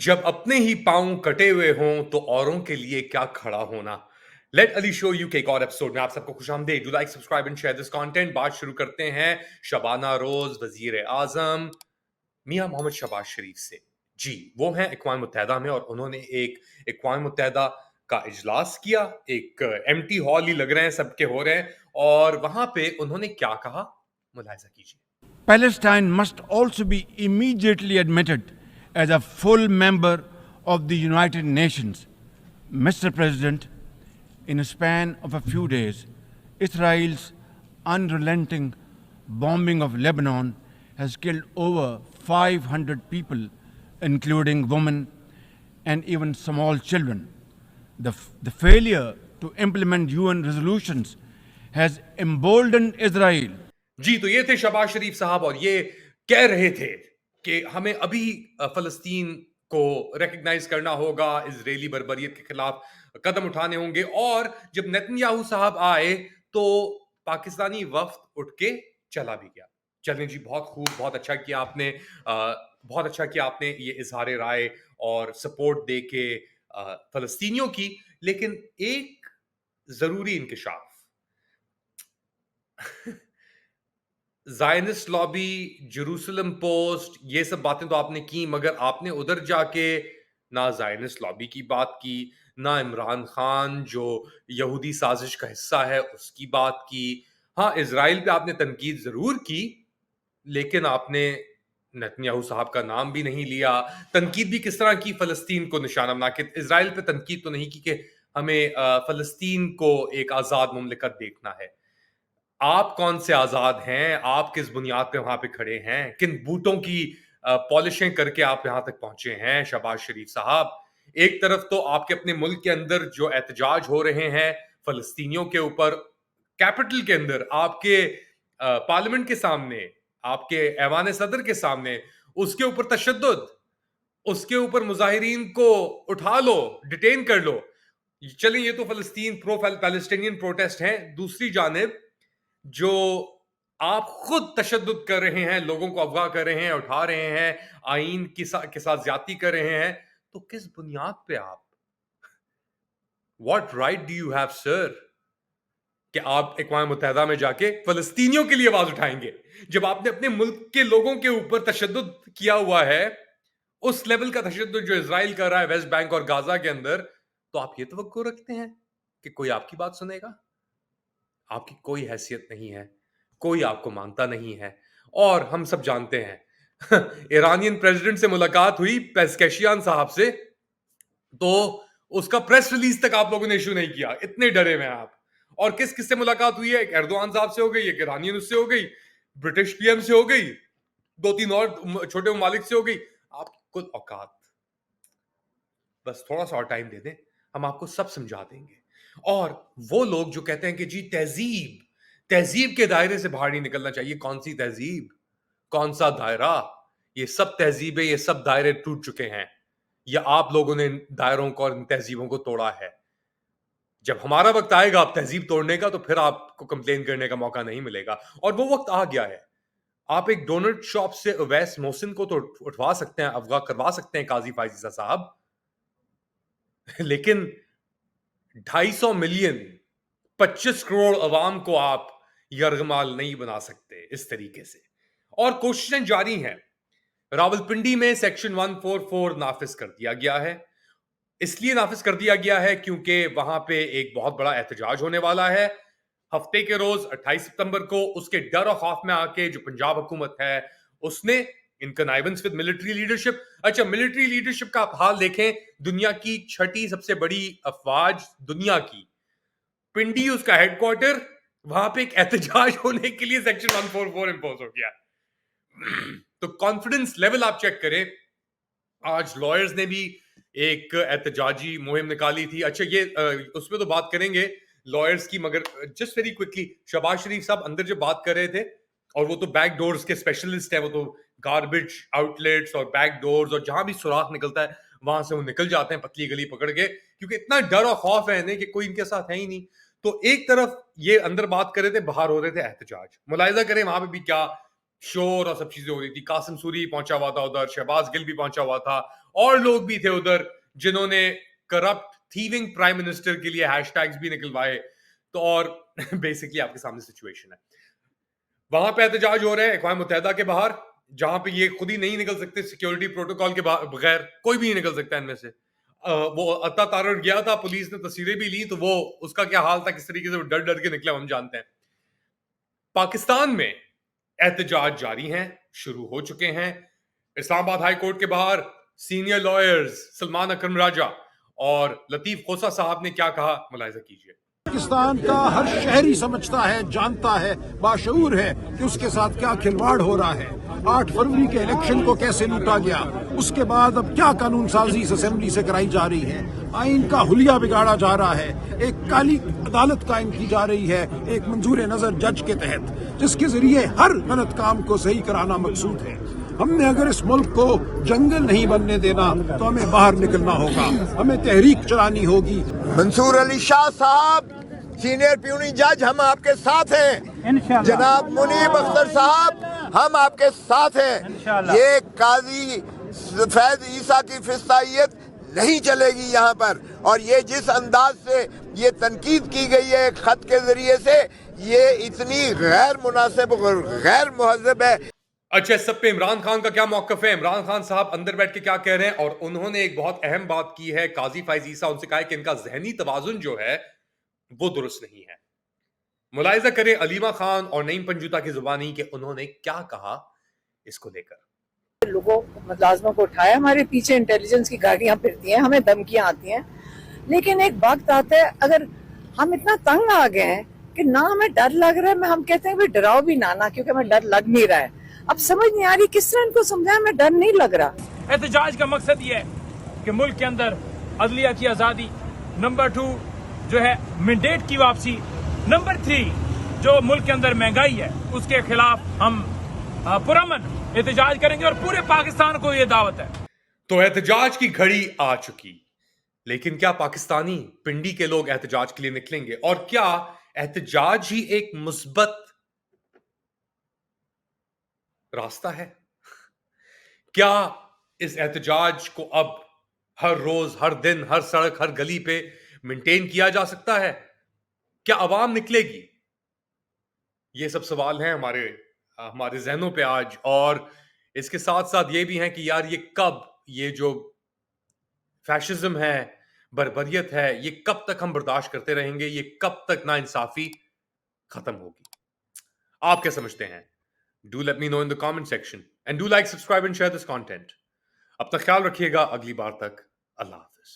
जब अपने ही पाँव कटे हुए हों तो औरों के लिए क्या खड़ा होना। लेट अली शो यू के एक और एपिसोड में आप सबको खुशामदीद। Do like subscribe and share this content. बात शुरू करते हैं शबाना रोज वजीर आजम मियां मोहम्मद शहबाज शरीफ से। जी, वो हैं अक़वाम मुत्तहिदा में और उन्होंने एक अक़वाम मुत्तहिदा का इजलास किया। एक एम्प्टी हॉल ही लग रहे हैं, सबके हो रहे हैं, और वहां पे उन्होंने क्या कहा, मुलाहिजा कीजिए। Palestine must also be immediately admitted as a full member of the United Nations. Mr. President, in a span of a few days, Israel's unrelenting bombing of Lebanon has killed over 500 people, including women and even small children. The failure to implement UN resolutions has emboldened Israel. जी, तो ये थे शहबाज शरीफ साहब और ये कह रहे थे कि हमें अभी फलस्तीन को रिकग्नाइज करना होगा, इजरायली बर्बरियत के खिलाफ कदम उठाने होंगे। और जब नेतन्याहू साहब आए तो पाकिस्तानी वफ्द उठ के चला भी गया। चलें जी, बहुत खूब, बहुत अच्छा किया आपने, बहुत अच्छा किया आपने ये इजहार राय और सपोर्ट दे के फलस्तीनियों की। लेकिन एक जरूरी इंकशाफ ज़ायनिस्ट लॉबी, जेरूसलम पोस्ट, ये सब बातें तो आपने की, मगर आपने उधर जाके ना ज़ायनिस्ट लॉबी की बात की, ना इमरान खान जो यहूदी साजिश का हिस्सा है उसकी बात की। हाँ, इजराइल पे आपने तनकीद जरूर की, लेकिन आपने नेतन्याहू साहब का नाम भी नहीं लिया। तनकीद भी किस तरह की, फलस्तीन को निशाना बना के। इजराइल पे तनकीद तो नहीं की कि हमें फलस्तीन को एक आज़ाद मुमलिकत देखना है। आप कौन से आजाद हैं? आप किस बुनियाद पे वहां पे खड़े हैं? किन बूटों की पॉलिशें करके आप यहां तक पहुंचे हैं शहबाज शरीफ साहब? एक तरफ तो आपके अपने मुल्क के अंदर जो एहतजाज हो रहे हैं फलस्तीनियों के ऊपर, कैपिटल के अंदर, आपके पार्लियामेंट के सामने, आपके ऐवान सदर के सामने, उसके ऊपर तशद्दुद, उसके ऊपर मुजाहिरीन को उठा लो, डिटेन कर लो। चलिए, ये तो फलस्तीन प्रो पैलेस्टीनियन प्रोटेस्ट हैं। दूसरी जानिब जो आप खुद तशद्दुद कर रहे हैं, लोगों को अगवा कर रहे हैं, उठा रहे हैं, आईन के साथ ज्यादती कर रहे हैं, तो किस बुनियाद पे आप, what right do you have sir, कि आप अक़वाम मुत्तहिदा में जाके फलस्तीनियों के लिए आवाज उठाएंगे जब आपने अपने मुल्क के लोगों के ऊपर तशद्दुद किया हुआ है, उस लेवल का तशद्दुद जो इजराइल कर रहा है वेस्ट बैंक और गाजा के अंदर। तो आप ये तवक्को रखते हैं कि कोई आपकी बात सुनेगा? आपकी कोई हैसियत नहीं है, कोई आपको मानता नहीं है। और हम सब जानते हैं ईरानियन प्रेसिडेंट से मुलाकात हुई पेस्केशियान साहब से, तो उसका प्रेस रिलीज तक आप लोगों ने इशू नहीं किया, इतने डरे हुए हैं आप। और किस किस से मुलाकात हुई है? एक एर्दोआन साहब से हो गई, एक ईरानियन उससे हो गई, ब्रिटिश पीएम से हो गई, दो तीन और छोटे ममालिक से हो गई। आपकी कुल औकात, बस थोड़ा सा और टाइम दे दें, हम आपको सब समझा देंगे। और वो लोग जो कहते हैं कि जी तहजीब, तहजीब के दायरे से बाहर नहीं निकलना चाहिए, कौन सी तहजीब, कौन सा दायरा? ये सब तहजीबें, ये सब दायरे टूट चुके हैं। ये आप लोगों ने इन दायरों को और इन तहजीबों को तोड़ा है। जब हमारा वक्त आएगा आप तहजीब तोड़ने का, तो फिर आपको कंप्लेन करने का मौका नहीं मिलेगा। और वो वक्त आ गया है। आप एक डोनट शॉप से अवैस मोहसिन को तो उठवा सकते हैं, अगवा करवा सकते हैं काजी फायजीजा साहब, लेकिन 250 मिलियन, 25 करोड़ अवाम को आप यरगमाल नहीं बना सकते इस तरीके से। और कोशिशें जारी हैं। रावलपिंडी में सेक्शन 144 नाफिज कर दिया गया है। इसलिए नाफिज कर दिया गया है क्योंकि वहां पे एक बहुत बड़ा एहतजाज होने वाला है हफ्ते के रोज 28 सितंबर को। उसके डर और खौफ में आके जो पंजाब हुकूमत है उसने इन कनाइवेंस विद मिलिट्री लीडरशिप, अच्छा मिलिट्री लीडरशिप का आप हाल देखें, दुनिया की छठी सबसे बड़ी अफवाज दुनिया की, पिंडी उसका हेडक्वार्टर, वहां पे एक एहतजाज होने के लिए सेक्शन 144 इंपोज हो गया। तो कॉन्फिडेंस लेवल आप चेक करें। आज लॉयर्स ने भी एक एहतजाजी मुहिम निकाली थी। अच्छा, ये उसमें तो बात करेंगे लॉयर्स की, मगर जस्ट वेरी क्विकली, शहबाज शरीफ साहब अंदर जब बात कर रहे थे, और वो तो बैक डोर्स के स्पेशलिस्ट है, वो तो गार्बेज आउटलेट्स और बैक डोर्स और जहां भी सुराख निकलता है वहां से वो निकल जाते हैं पतली गली पकड़ के, क्योंकि इतना डर और खौफ है इन्हें कि कोई इनके साथ है ही नहीं। तो एक तरफ ये अंदर बात कर रहे थे, बाहर हो रहे थे एहतजाज। मुलाहिजा करें वहां पे भी क्या शोर और सब चीजें हो रही थी. कासिम सूरी पहुंचा हुआ था उधर, शहबाज गिल भी पहुंचा हुआ था, और लोग भी थे उधर जिन्होंने करप्ट थीविंग प्राइम मिनिस्टर के लिए हैशटैग्स भी निकलवाए. तो और बेसिकली आपके सामने सिचुएशन है. वहां पे एहतजाज हो रहे हैं अक़वाम मुत्तहिदा के बाहर, जहां पे ये खुद ही नहीं निकल सकते सिक्योरिटी प्रोटोकॉल के बगैर. कोई भी नहीं निकल सकता इनमें से. वो अत्ता तारड़ गया था, पुलिस ने तस्वीरें भी ली, तो वो उसका क्या हाल था, किस तरीके से वो डर डर के निकला, हम जानते हैं. पाकिस्तान में एहतजाज जारी हैं, शुरू हो चुके हैं. इस्लामाबाद हाई कोर्ट के बाहर सीनियर लॉयर्स सलमान अकरम राजा और लतीफ खोसा साहब ने क्या कहा, मुलाहिजा कीजिए. पाकिस्तान का हर शहरी समझता है, जानता है, बाशऊर है कि उसके साथ क्या खिलवाड़ हो रहा है. 8 फरवरी के इलेक्शन को कैसे लूटा गया, उसके बाद अब क्या कानून साजी इस असेंबली से कराई जा रही है. आइन का हुलिया बिगाड़ा जा रहा है. एक काली अदालत कायम की जा रही है एक मंजूर नजर जज के तहत, जिसके जरिए हर गलत काम को सही कराना मकसूद है. हमने अगर इस मुल्क को जंगल नहीं बनने देना तो हमें बाहर निकलना होगा, हमें तहरीक चलानी होगी. मंसूर अली शाह साहब, सीनियर प्यूनी जज, हम आपके साथ हैं. जनाब मुनीब अख्तर साहब, हम आपके साथ हैं. ये काजी फैज ईसा की फिस्तायत नहीं चलेगी यहाँ पर. और ये जिस अंदाज से ये तनकीद की गई है एक खत के जरिए से, ये इतनी गैर मुनासिब और गैर मुहज़्ज़ब है. अच्छा, इस सब पे इमरान खान का क्या मौकफ है? इमरान खान साहब अंदर बैठ के क्या कह रहे हैं? और उन्होंने एक बहुत अहम बात की है. काजी फैज ईसा, उनसे कहा है कि इनका जहनी तवाजुन जो है वो दुरुस्त नहीं है. मुलाहिजा करें अलीमा खान और नईम पंजूता की जुबानी कि उन्होंने क्या कहा इसको लेकर. लोगों मुलाजमों को उठाया, हमारे पीछे इंटेलिजेंस की गाड़ियां फिरती हैं, हमें धमकियां आती हैं. लेकिन एक वक्त आता है, अगर हम इतना तंग आ गए हैं कि ना हमें डर लग रहा है, हम कहते हैं कि डराओ भी ना, क्योंकि हमें डर लग नहीं रहा है. अब समझ नहीं आ रही किस तरह इनको समझाएं, हमें डर नहीं लग रहा. एहतजाज का मकसद ये है कि मुल्क के अंदर अदलिया की आज़ादी, नंबर 2 जो है मैंडेट की वापसी, नंबर 3 जो मुल्क के अंदर महंगाई है उसके खिलाफ हम पुरअमन एहतजाज करेंगे और पूरे पाकिस्तान को ये दावत है. तो एहतजाज की घड़ी आ चुकी, लेकिन क्या पाकिस्तानी पिंडी के लोग एहतजाज के लिए निकलेंगे? और क्या एहतजाज ही एक मुस्बत रास्ता है? क्या इस एहतजाज को अब हर रोज, हर दिन, हर सड़क, हर गली पे मेंटेन किया जा सकता है? क्या अवाम निकलेगी? ये सब सवाल हैं हमारे जहनों पे आज. और इसके साथ साथ ये भी हैं कि यार ये जो फैशिज्म है, बर्बरियत है, ये कब तक हम बर्दाश्त करते रहेंगे? ये कब तक नाइंसाफी खत्म होगी? आप क्या समझते हैं? Do let me know in the comment section and do like, subscribe and share this content. अपना ख्याल रखिएगा. अगली बार तक अल्लाह हाफिज.